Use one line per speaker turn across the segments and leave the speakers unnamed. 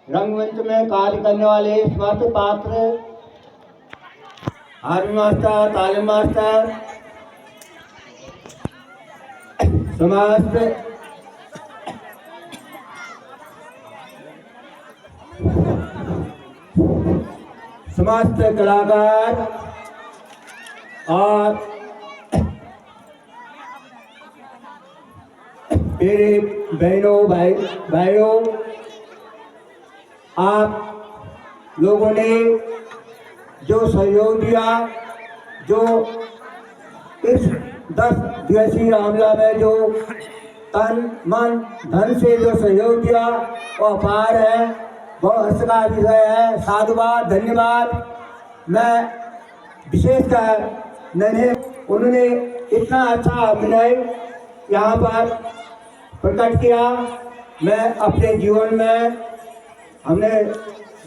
रंगमंच में कार्य करने वाले समस्त पात्र, हार्मोनी मास्टर, तालीम मास्टर, समस्त कलाकार और मेरे बहनों भाइयों, आप लोगों ने जो सहयोग दिया, जो इस 10 दिवसीय रामलीला में जो तन मन धन से जो सहयोग दिया वो अपार है, बहुत हर्ष का विषय है। साधुवाद, धन्यवाद। मैं विशेषकर उन्होंने इतना अच्छा अभिनय यहाँ पर प्रकट किया। मैं अपने जीवन में हमने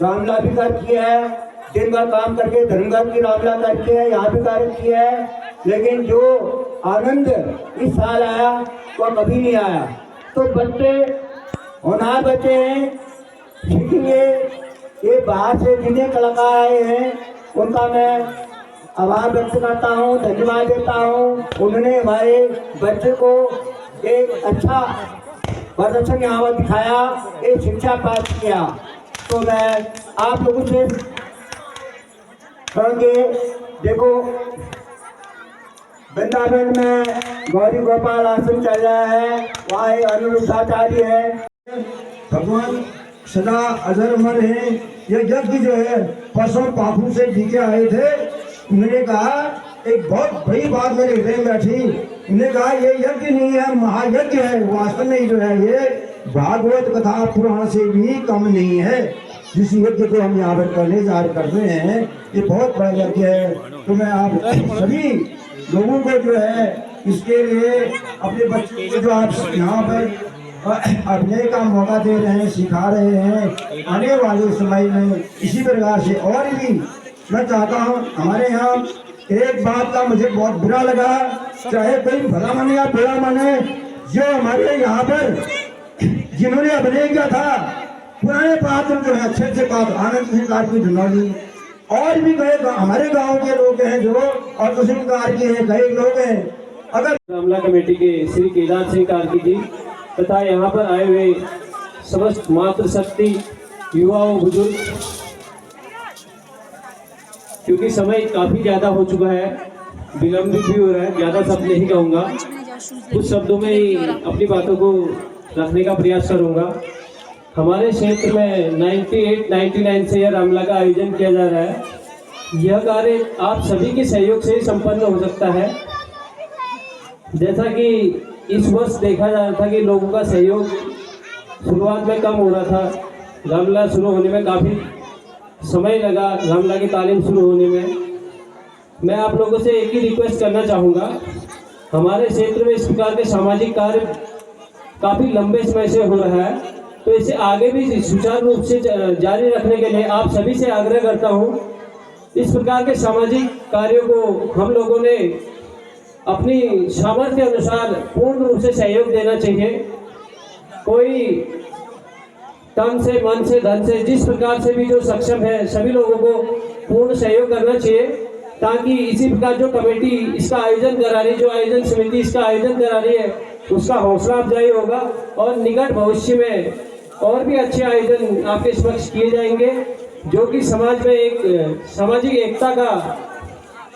रामलीला भी कर किया है, दिन भर काम करके धर्मघर की रामलीला करके यहाँ भी कार्य किया है, लेकिन जो आनंद इस साल आया वो कभी नहीं आया। तो बच्चे होनहार बच्चे हैं, सीखेंगे। ये बाहर से जितने कलाकार आए हैं उनका मैं आभार व्यक्त करता हूँ, धन्यवाद देता हूँ। उन्होंने हमारे बच्चे को एक अच्छा प्रदर्शन यहाँ पर दिखाया, एक शिक्षा प्राप्त किया। तो मैं आप लोगों से कहूँगे, देखो वृंदावन में गौरी गोपाल आश्रम चल रहा है, वहाँ अनिरुद्धाचार्य है।
भगवान सदा अजर अमर है। ये यज्ञ जो है परसों पापू से जी के आए थे। उन्होंने कहा एक बहुत बड़ी बात मेरे हृदय में बैठी। उन्होंने कहा ये यज्ञ नहीं है, महायज्ञ है। वास्तव में जो है ये भागवत कथा पुराण से भी कम नहीं है। जिस यज्ञ को हम यहाँ पर करने जा रहे हैं ये बहुत बड़ा यज्ञ है। तो मैं आप सभी लोगों को जो है इसके लिए अपने बच्चों को जो आप यहाँ पर अभिनय का मौका दे रहे हैं, सिखा रहे हैं, आने वाले समय में इसी प्रकार से और भी मैं चाहता हूँ। हमारे यहाँ एक बात का मुझे बहुत बुरा लगा, चाहे कोई भला माने या बुरा माने, जो हमारे यहाँ पर जिन्होंने अभिनय किया था पुराने पात्र जो है अच्छे पात्र, आनंद सिंह कार्की धनौली और भी कई हमारे गांव के लोग हैं जो और दूसरे कार्की हैं, कई लोग हैं। अगर
रामलीला कमेटी के श्री केदार सिंह कार्की जी तथा यहाँ पर आए हुए समस्त मातृशक्ति युवाओं, बुजुर्ग, क्योंकि समय काफ़ी ज़्यादा हो चुका है, विलंबित भी हो रहा है, ज़्यादा शब्द नहीं कहूँगा, कुछ शब्दों में ही अपनी बातों को रखने का प्रयास करूँगा। हमारे क्षेत्र में 98-99 से यह रामलीला का आयोजन किया जा रहा है। यह कार्य आप सभी के सहयोग से ही संपन्न हो सकता है। जैसा कि इस वर्ष देखा जा रहा था कि लोगों का सहयोग शुरुआत में कम हो रहा था, रामलीला शुरू होने में काफ़ी समय लगा, रामलीला की तालीम शुरू होने में। मैं आप लोगों से एक ही रिक्वेस्ट करना चाहूँगा, हमारे क्षेत्र में इस प्रकार के सामाजिक कार्य काफ़ी लंबे समय से हो रहा है, तो इसे आगे भी सुचारू रूप से जारी रखने के लिए आप सभी से आग्रह करता हूँ। इस प्रकार के सामाजिक कार्यों को हम लोगों ने अपनी सामर्थ्य अनुसार पूर्ण रूप से सहयोग देना चाहिए। कोई तन से, मन से, धन से, जिस प्रकार से भी जो सक्षम है सभी लोगों को पूर्ण सहयोग करना चाहिए, ताकि इसी प्रकार जो कमेटी इसका आयोजन करा रही, जो आयोजन समिति इसका आयोजन करा रही है, उसका हौसला अफजाई होगा और निकट भविष्य में और भी अच्छे आयोजन आपके समक्ष किए जाएंगे, जो कि समाज में एक सामाजिक एकता का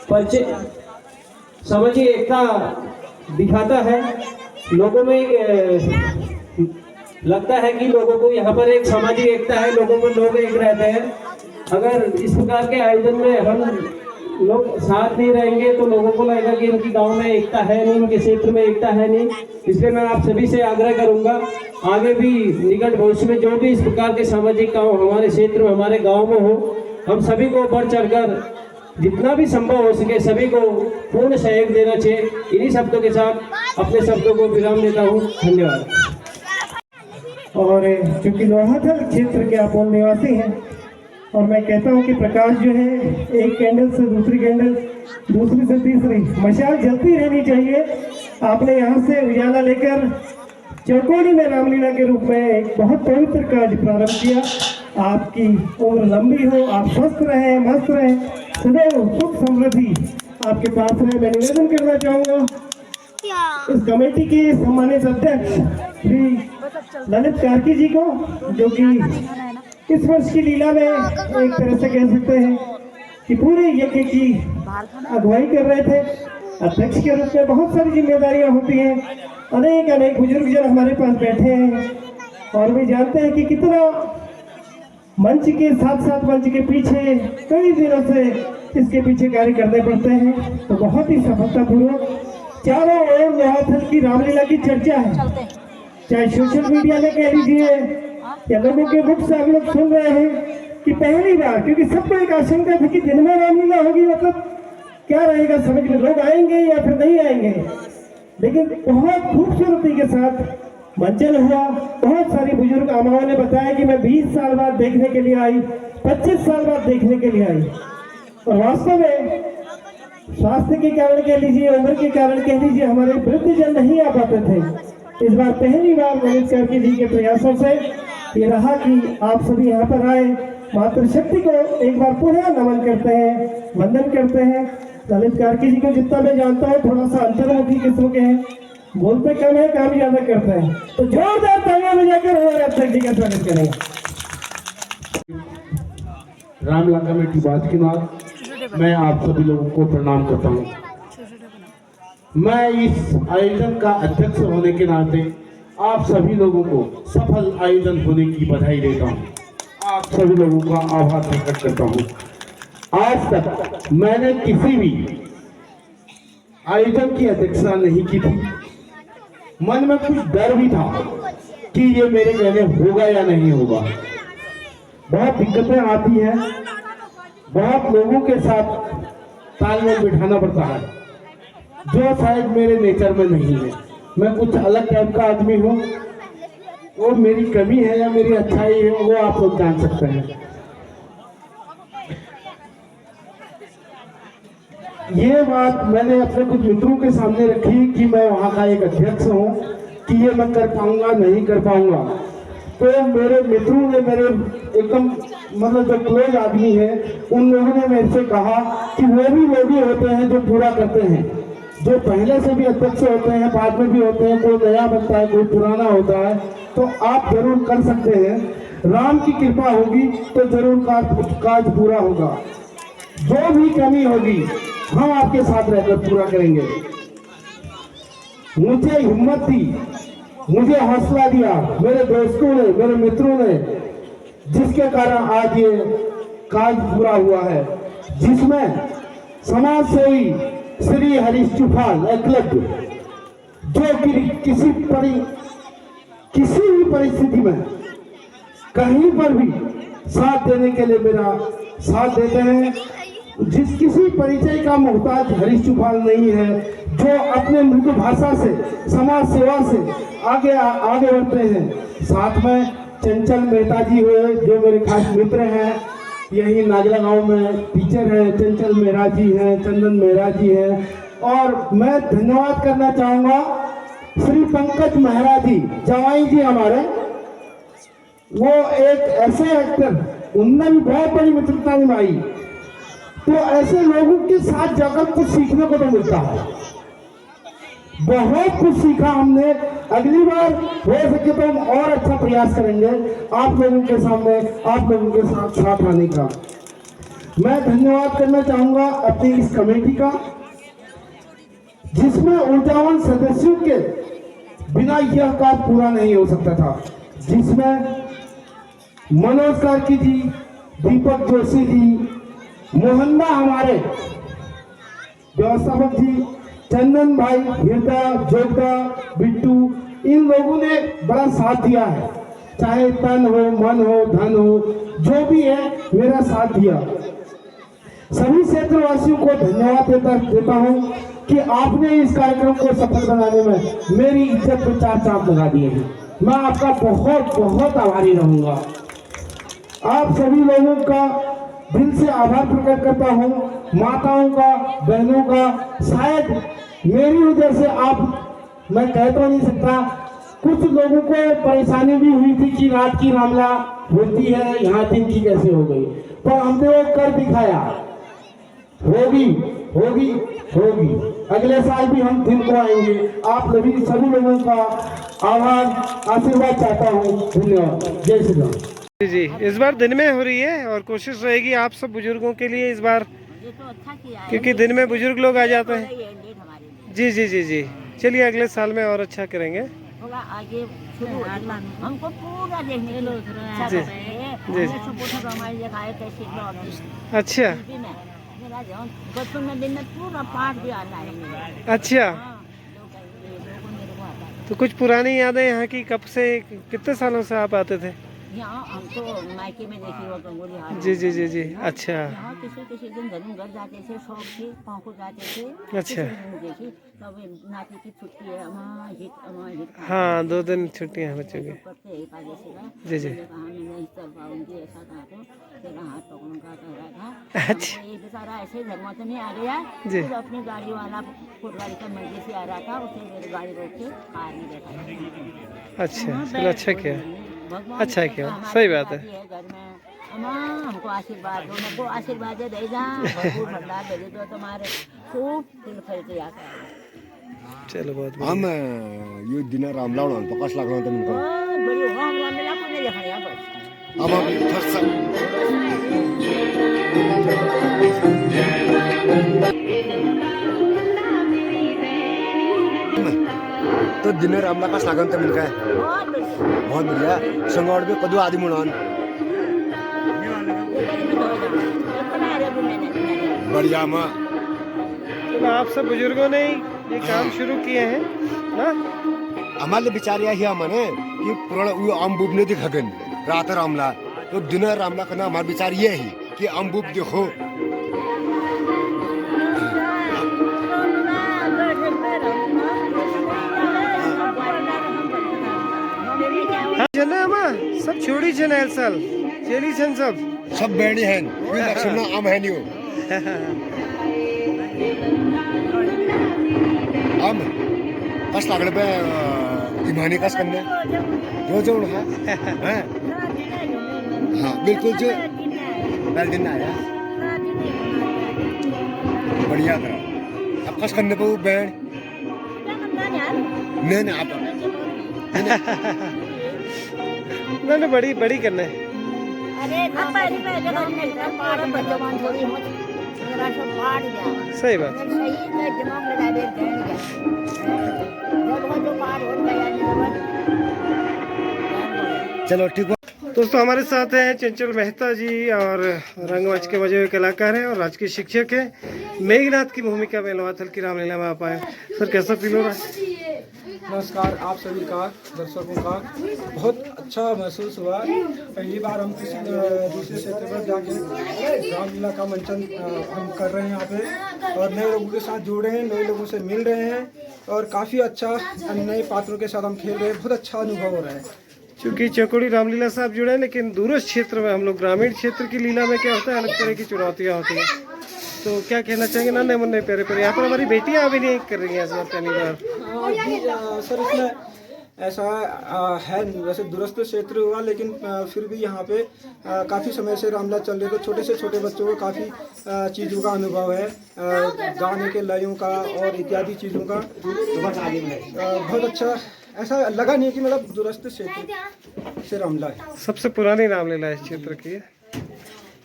परिचय, सामाजिक एकता दिखाता है। लोगों में लगता है कि लोगों को यहाँ पर एक सामाजिक एकता है, लोगों में लोग एक रहते हैं। अगर इस प्रकार के आयोजन में हम लोग साथ नहीं रहेंगे तो लोगों को लगेगा कि इनकी गांव में एकता है नहीं, इनके क्षेत्र में एकता है नहीं। इसलिए मैं आप सभी से आग्रह करूंगा, आगे भी निकट भविष्य में जो भी इस प्रकार के सामाजिक काम हमारे क्षेत्र में, हमारे गाँव में हो, हम सभी को बढ़ चढ़कर जितना भी संभव हो सके सभी को पूर्ण सहयोग देना चाहिए। इन्हीं शब्दों के साथ अपने शब्दों को विराम देता हूँ। धन्यवाद।
और चूँकि लोहाथल क्षेत्र के आप निवासी हैं और मैं कहता हूँ कि प्रकाश जो है एक कैंडल से दूसरी कैंडल, दूसरी से तीसरी, मशाल जलती रहनी चाहिए। आपने यहाँ से उजाला लेकर चौकोड़ी में रामलीला के रूप में एक बहुत पवित्र कार्य प्रारंभ किया। आपकी उम्र लंबी हो, आप स्वस्थ रहें, मस्त रहें, सदैव सुख समृद्धि आपके पास रहे। मैं निवेदन करना चाहूँगा इस कमेटी के सम्मानित अध्यक्ष श्री ललित कार्की जी को, जो कि इस वर्ष की लीला में एक तरह से कह सकते हैं कि पूरे यज्ञ की अगुवाई कर रहे थे। अध्यक्ष के रूप में बहुत सारी जिम्मेदारियां होती हैं। अनेक अनेक बुजुर्गजन हमारे पास बैठे हैं और वे जानते हैं कि कितना मंच के साथ साथ मंच के पीछे कई दिनों से इसके पीछे कार्य करने पड़ते हैं। तो बहुत ही सफलतापूर्वक चारों ओर लोहाथल की रामलीला की चर्चा है, चाहे सोशल मीडिया में कह लीजिए या लोगों के मुख से हम लोग सुन रहे हैं कि पहली बार, क्योंकि सबको एक आशंका थी कि दिन में रामलीला होगी, मतलब क्या रहेगा समझ में, लोग आएंगे या फिर नहीं आएंगे, लेकिन बहुत खूबसूरती के साथ मंचन हुआ। बहुत सारी बुजुर्ग आमाओं ने बताया कि मैं 20 साल बाद देखने के लिए आई, 25 साल बाद देखने के लिए आई। और वास्तव में स्वास्थ्य के कारण कह लीजिए, उम्र के कारण कह लीजिए, हमारे वृद्धजन नहीं आ पाते थे। इस बार पहली बार ललित कार्की जी के प्रयासों से ये रहा कि आप सभी यहाँ पर आए, मातृशक्ति को एक बार पुनः नमन करते हैं, वंदन करते हैं। ललित कार्की जी को जितना मैं जानता हूँ थोड़ा सा अंतर्मुखी किस्म के हैं, बोलते कम है, काम ज्यादा करते हैं। तो जोरदार तालियां बजाकर हमारे अध्यक्ष जी का स्वागत करेंगे।
रामलीला कमेटी बाजकीनाथ, मैं आप सभी लोगों को प्रणाम करता हूँ। मैं इस आयोजन का अध्यक्ष होने के नाते आप सभी लोगों को सफल आयोजन होने की बधाई देता हूँ। आप सभी लोगों का आभार प्रकट करता हूँ। आज तक मैंने किसी भी आयोजन की अध्यक्षता नहीं की थी। मन में कुछ डर भी था कि ये मेरे कहने होगा या नहीं होगा। बहुत दिक्कतें आती हैं, बहुत लोगों के साथ तालमेल बिठाना पड़ता है, जो शायद मेरे नेचर में नहीं है। मैं कुछ अलग टाइप का आदमी हूँ। वो मेरी कमी है या मेरी अच्छाई है, वो आप लोग जान सकते हैं। ये बात मैंने अपने कुछ मित्रों के सामने रखी कि मैं वहाँ का एक अध्यक्ष हूँ, कि ये मैं कर पाऊंगा नहीं कर पाऊंगा। तो मेरे मित्रों ने, मेरे एकदम मतलब जो क्लोज आदमी है, उन लोगों ने मेरे से कहा कि वो भी लोग ही होते हैं जो पूरा करते हैं, जो पहले से भी अध्यक्ष होते हैं, बाद में भी होते हैं, कोई नया बनता है, कोई पुराना होता है, तो आप जरूर कर सकते हैं। राम की कृपा होगी तो जरूर काज पूरा होगा। जो भी कमी होगी हम आपके साथ रहकर पूरा करेंगे। मुझे हिम्मत दी, मुझे हौसला दिया मेरे दोस्तों ने, मेरे मित्रों ने, जिसके कारण आज ये काज पूरा हुआ है, जिसमें समाज सेवी श्री हरीश चुफाल एकलव्य, जो कि किसी भी परिस्थिति में कहीं पर भी साथ देने के लिए मेरा साथ देते हैं। जिस किसी परिचय का मोहताज हरीश चुफाल नहीं है, जो अपने मृदु भाषा से, समाज सेवा से आगे बढ़ते हैं। साथ में चंचल मेहता जी हुए, जो मेरे खास मित्र हैं, यही नागला गांव में टीचर हैं। चंचल मेहरा जी हैं, चंदन मेहरा जी हैं। और मैं धन्यवाद करना चाहूँगा श्री पंकज मेहरा जी, जवाई जी हमारे, वो एक ऐसे एक्टर, उनने भी बहुत बड़ी मित्रता निभाई। तो ऐसे लोगों के साथ जाकर कुछ सीखने को तो मिलता है, बहुत कुछ सीखा हमने। अगली बार हो सके तो हम और अच्छा प्रयास करेंगे आप लोगों के सामने, आप लोगों के साथ आने का। मैं धन्यवाद करना चाहूंगा अपनी इस कमेटी का, जिसमें ऊर्जावान सदस्यों के बिना यह काम पूरा नहीं हो सकता था। जिसमें मनोज कार्की जी, दीपक जोशी जी, मोहन्ना हमारे व्यवस्थापक जी, चंदन भाई, हृदय, जोगदा, बिट्टू, इन लोगों ने बड़ा साथ दिया है। चाहे तन हो, मन हो, धन हो, जो भी है मेरा साथ दिया। सभी क्षेत्रवासियों को धन्यवाद देता हूँ कि आपने इस कार्यक्रम को सफल बनाने में मेरी इज्जत पे 4 चांद लगा दिए हैं। मैं आपका बहुत बहुत आभारी रहूंगा। आप सभी लोगों का दिल से आभार प्रकट करता हूँ, माताओं का, बहनों का। शायद मेरी वजह से आप, मैं कह तो नहीं सकता कुछ लोगों को परेशानी भी हुई थी कि रात की रामला होती है, यहाँ दिन की कैसे हो गई, पर हमने वो कर दिखाया। होगी होगी होगी, अगले साल भी हम दिन को आएंगे। आप सभी लोगों का आभार आशीर्वाद चाहता हूँ। धन्यवाद। जय श्री राम।
जी जी, इस बार दिन में हो रही है और कोशिश रहेगी आप सब बुजुर्गों के लिए इस बार, क्योंकि दिन में बुजुर्ग लोग आ जाते हैं। जी जी जी जी, चलिए अगले साल में और अच्छा करेंगे।
थोड़ा आगे शुरू हमको पूरा देखने लो।
जी जी, अच्छा
बचपन में दिन में पूरा पाठ भी आता है।
अच्छा, तो कुछ पुरानी यादें यहाँ की, कब से कितने सालों से आप आते थे?
यहाँ हमको मायके में देखी वो गंगोली हाट।
जी जी जी जी, अच्छा
यहाँ किसी दिन धर्म घर जाते थे, शौक से पाँव जाते थे।
अच्छा,
देखी तब नाती की छुट्टी है,
हाँ 2 दिन छुट्टियाँ हैं बच्चों की। जी जी,
ऐसा कहा तो तेरा हाथ पकड़ूंगा कह रहा था।
अच्छा
ये बेचारा ऐसे धर्म से नहीं आ गया,
जी,
फिर अपनी गाड़ी वाला फुटगाड़ी का मंदिर से आ रहा था, उसने मेरी गाड़ी रोक के कार में बैठा।
अच्छा, चलो अच्छा किया,
भगवान
अच्छा किया, सही बात है।
घर में अम्मा हमको आशीर्वाद दो, हमको आशीर्वाद दे जा, भरपूर भंडार भेज दो तुम्हारे, खूब दिल फलते आता है।
चलो बहुत
हम ये दिन रामला पकाश लागला होता तुमको
बड़ी हो हम मिला को नहीं देखा बस।
अब तो दिन रामला का लागन तो मिलका है बहुत बढ़िया। संगौड़ में कदू आदि मुड़ान बढ़िया माँ।
चलो आप सब बुजुर्गों ने ये काम शुरू किए हैं ना।
हमारे बिचारिया ही मने कि पुराना आम बुब ने दिखा रात रामला, तो दिन रामला करना हमारे विचार ये है कि आम बुब देखो।
जना सब छोड़ी चैनल सल चली छन
सब बैणी हैं, कोई लक्षण आम है नहीं आम कस लागड़ पे ईमानी कस करने जो है हाँ बिल्कुल जो पहले दिन आया बढ़िया तरह अब कस करने पे बैण नहीं आप
ना बड़ी बड़ी करना है। सही बात,
चलो ठीक है।
दोस्तों हमारे साथ हैं चंचल मेहता जी और रंगमंच के बजे हुए कलाकार हैं और राजकीय शिक्षक हैं। मेघनाथ की भूमिका में लोहाथल की रामलीला में आप आए, सर कैसा फील हो रहा है?
नमस्कार आप सभी का दर्शकों का, बहुत अच्छा महसूस हुआ। पहली बार हम किसी दूसरे क्षेत्र पर जाके रामलीला का मंचन हम कर रहे हैं यहाँ पे, और नए लोगों के साथ जुड़ रहे हैं, नए लोगों से मिल रहे हैं और काफ़ी अच्छा नए पात्रों के साथ हम खेल रहे हैं। बहुत अच्छा अनुभव हो रहा है।
क्योंकि चकोड़ी रामलीला से आप जुड़े हैं, लेकिन दूरस्थ क्षेत्र में हम लोग ग्रामीण क्षेत्र की लीला में क्या होता है, अलग तरह की चुनौतियाँ होती हैं। तो क्या कहना चाहेंगे नन्हे मुन्ने प्यारे प्यारे, यहाँ पर हमारी बेटियाँ अभी नहीं कर रही हैं इस बार पहली बार।
जी सर, इसमें ऐसा है, वैसे दूरस्थ क्षेत्र हुआ लेकिन फिर भी यहाँ पे काफ़ी समय से रामलीला चल रही है, तो छोटे से छोटे बच्चों को काफ़ी चीज़ों का अनुभव है, गाने के लयों का और इत्यादि चीज़ों का। बहुत अच्छा, ऐसा लगा नहीं कि मतलब दूरस्थ क्षेत्र से रामलीला है।
सबसे पुरानी रामलीला इस क्षेत्र की है।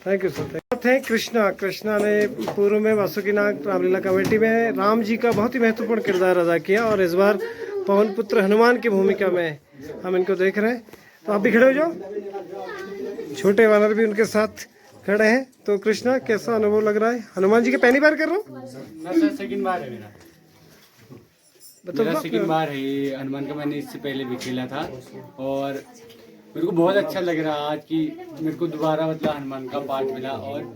Thank you sir. थे कृष्णा ने पूर्व में वासुकीनाग रामलीला कमेटी में राम जी का बहुत ही महत्वपूर्ण किरदार अदा किया, और इस बार पवन पुत्र हनुमान की भूमिका में हम इनको देख रहे हैं। तो आप भी खड़े हो जाओ, छोटे वानर भी उनके साथ खड़े हैं। तो कृष्णा कैसा अनुभव लग रहा है? हनुमान जी के पहली बार कर रहा हूँ?
सेकंड बार है मेरा सेकंड बार है ये हनुमान का। मैंने इससे पहले भी खेला था और मेरे को बहुत अच्छा लग रहा आज कि मेरे को दोबारा मतलब हनुमान का पार्ट मिला, और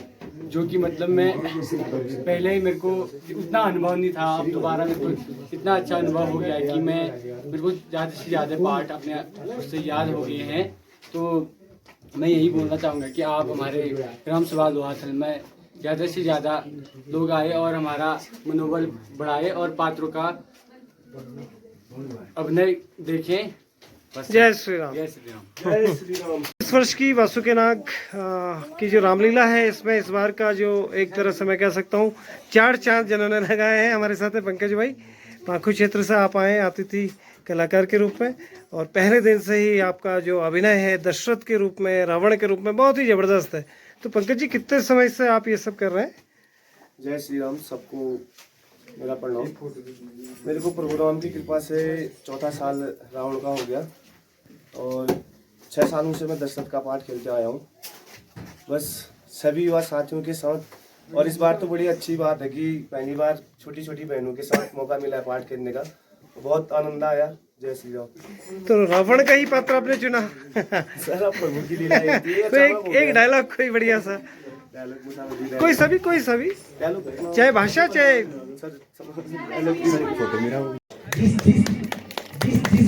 जो कि मतलब मैं पहले ही मेरे को उतना अनुभव नहीं था, अब दोबारा मेरे को इतना अच्छा अनुभव हो गया है कि मेरे को ज़्यादा से ज़्यादा पार्ट अपने उससे याद हो गए हैं। तो मैं यही बोलना चाहूँगा कि आप हमारे ग्राम सभा लोहाथल में ज़्यादा से ज़्यादा लोग आए और हमारा मनोबल बढ़ाए और पात्रों का अभिनय देखें बस
जय श्री राम।
जय श्री राम।
इस वर्ष की वासुकीनाग की जो रामलीला है, इसमें इस बार का जो एक तरह से मैं कह सकता हूँ 4 चांद जिन्होंने लगाए हैं। हमारे साथ है पंकज भाई, पाखू क्षेत्र से आप आए अतिथि कलाकार के रूप में, और पहले दिन से ही आपका जो अभिनय है दशरथ के रूप में, रावण के रूप में बहुत ही ज़बरदस्त है। तो पंकज जी, कितने समय से आप ये सब कर रहे हैं?
जय श्री राम। सबको मेरा प्रणाम। मेरे को प्रभु राम की कृपा से 4था साल रावण का हो गया और 6 सालों से मैं दशरथ का पाठ खेलते आया हूँ, बस सभी युवा साथियों के साथ। और इस बार तो बड़ी अच्छी बात है कि पहली बार छोटी छोटी बहनों के साथ मौका मिला है पाठ खेलने का, बहुत आनंद आया। जय श्री राम।
तो रावण का ही पात्र आपने चुना?
सर अब प्रभु की लीला है।
तो एक डायलॉग कोई बढ़िया सा, कोई सभी चाहे भाषा चाहे
जिस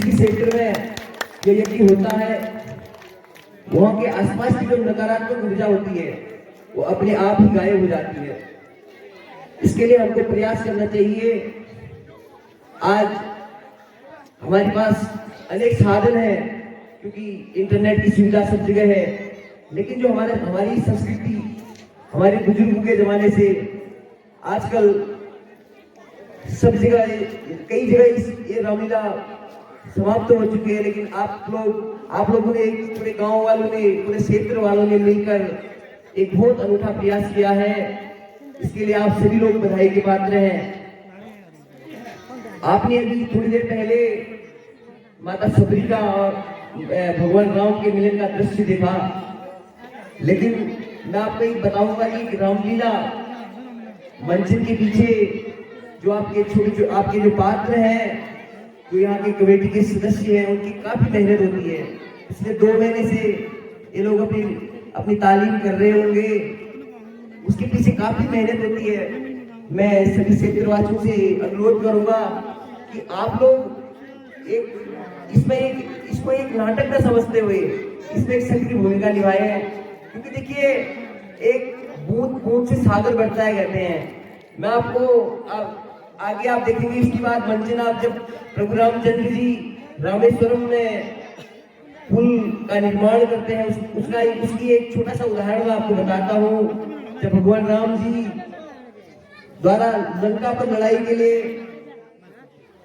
क्षेत्र में ये यज्ञ होता है, वहाँ के आसपास की जो नकारात्मक ऊर्जा होती है वो अपने आप ही गायब हो जाती है। इसके लिए हमको प्रयास करना चाहिए। आज हमारे पास अनेक साधन है, क्योंकि इंटरनेट की सुविधा सब जगह है, लेकिन जो हमारी संस्कृति हमारे बुजुर्गों के जमाने से आजकल सब जगह, कई जगह ये रामलीला समाप्त हो चुकी है। लेकिन आप लोगों ने, पूरे गांव वालों ने, पूरे क्षेत्र वालों ने मिलकर एक बहुत अनूठा प्रयास किया है। इसके लिए आप सभी लोग बधाई के पात्र हैं। आपने अभी थोड़ी देर पहले माता सबरी का और भगवान राम के मिलन का दृश्य देखा, लेकिन मैं आपको एक बताऊंगा कि रामलीला मंचन के पीछे जो आपके जो पात्र हैं, जो यहाँ के कमेटी के सदस्य हैं, उनकी काफी मेहनत होती है। पिछले 2 महीने से ये लोग अपनी तालीम कर रहे होंगे, उसके पीछे काफी मेहनत होती है। मैं सभी क्षेत्रवासियों से अनुरोध करूंगा कि आप लोग इसको एक नाटक न समझते हुए इसमें एक सक्रिय भूमिका निभाए, क्योंकि देखिए एक बूंद से सागर बढ़ता है कहते हैं। मैं आपको आगे आप देखेंगे इसके बाद मंचन, आप जब प्रभु रामचंद्र जी रामेश्वरम में पुल का निर्माण करते हैं, उसकी एक छोटा सा उदाहरण मैं आपको बताता हूँ। जब भगवान राम जी द्वारा लंका पर लड़ाई के लिए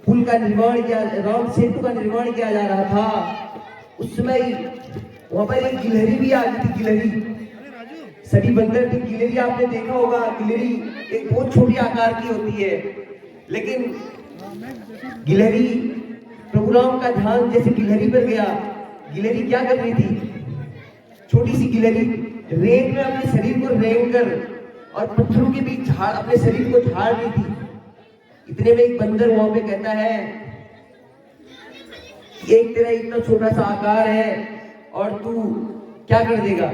पुल का निर्माण किया, राम सेतु का निर्माण किया जा रहा था, उस समय वहां पर एक गिलहरी भी आ गई थी। गिलहरी, सभी बंदर थे, गिलहरी आपने देखा होगा। गिलहरी एक बहुत छोटी आकार की होती है, लेकिन गिलहरी, प्रभु राम का ध्यान जैसे गिलहरी पर गया। गिलहरी क्या कर रही थी? छोटी सी गिलहरी रेत में अपने शरीर को रेंग कर और पत्थरों के बीच अपने शरीर को झाड़ रही थी। इतने में एक बंदर वहां पे कहता है, एक तेरा इतना छोटा सा आकार है और तू क्या कर देगा?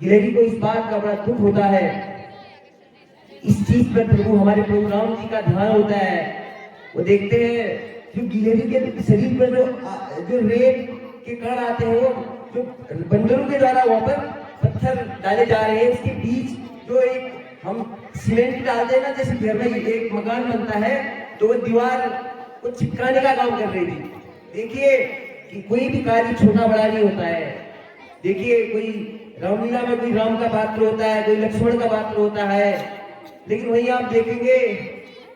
गिलहरी को इस बात का बड़ा दुख होता है। इस चीज पर हमारे प्रभु राम जी का ध्यान होता है। वो देखते हैं जो गिलहरी के शरीर पर जो रेत के कण आते हैं, वो जो बंदरों के द्वारा वहां पर पत्थर डाले जा रहे हैं, उसके बीच जो एक हम सीमेंट डालते हैं ना, जैसे घर में एक मकान बनता है, तो वो दीवार को चिपकाने का काम कर रही थी। देखिए कि कोई भी कार्य छोटा बड़ा नहीं होता है। देखिए कोई रामलीला में कोई राम का पात्र होता है, कोई लक्ष्मण का पात्र होता है, लेकिन वहीं आप देखेंगे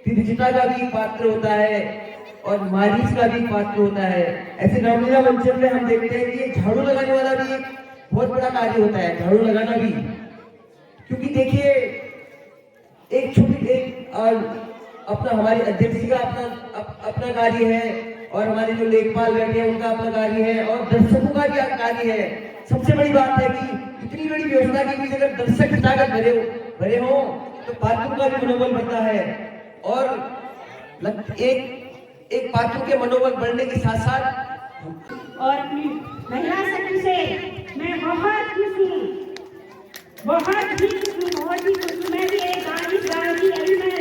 त्रिजटा का भी पात्र होता है और मारीच का भी पात्र होता है। ऐसे रामलीला मंचन में हम देखते हैं कि ये झाड़ू लगाने वाला भी एक बहुत बड़ा कार्य होता है, झाड़ू लगाना भी। क्योंकि देखिए एक अपना हमारे अध्यक्ष जी का अपना कार्य है, और हमारे जो लेखपाल बैठे हैं उनका अपना कार्य है, और दर्शकों का भी कार्य है। सबसे बड़ी बात है कि इतनी बड़ी व्यवस्था के बीच अगर दर्शक ताकत भरे हो तो पात्रों का भी मनोबल बढ़ता है, और एक पात्रों के मनोबल बढ़ने के साथ साथ
और अपनी महिला शक्ति से मैं बहुत खुश हूँ, बहुत ही खुश हूँ। मैं भी एक गाँव की अभी मैं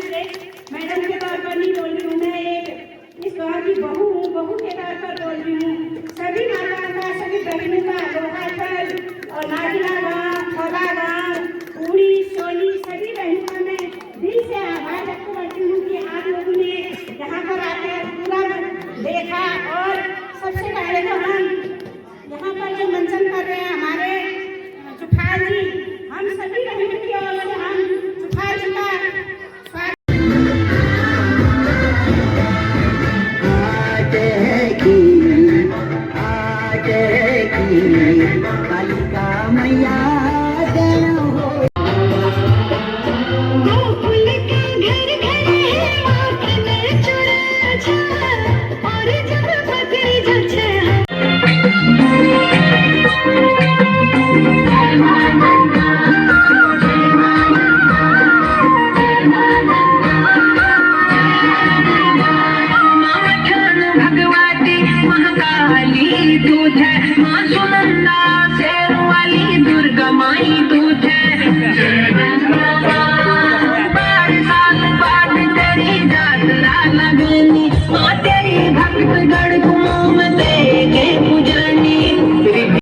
मैडम के तौर पर नहीं बोल रही हूँ, मैं इस गाँव की बहू हूँ, बहू के तौर पर बोल रही हूँ। सभी माताओं का, सभी बहनों का, लोहाचल और नाजिला गाँव, खौला गाँव, उड़ी, सोनी, सभी बहनों का मैं दिल से आभार व्यक्त करती हूँ कि आप लोगों ने यहाँ पर आकर पूरा देखा। और सबसे पहले तो वाली दूध है, माँ सुनंदा शेर वाली दुर्गा माई दूध है। बार साल बाद तेरी जात्रा लगनी, माँ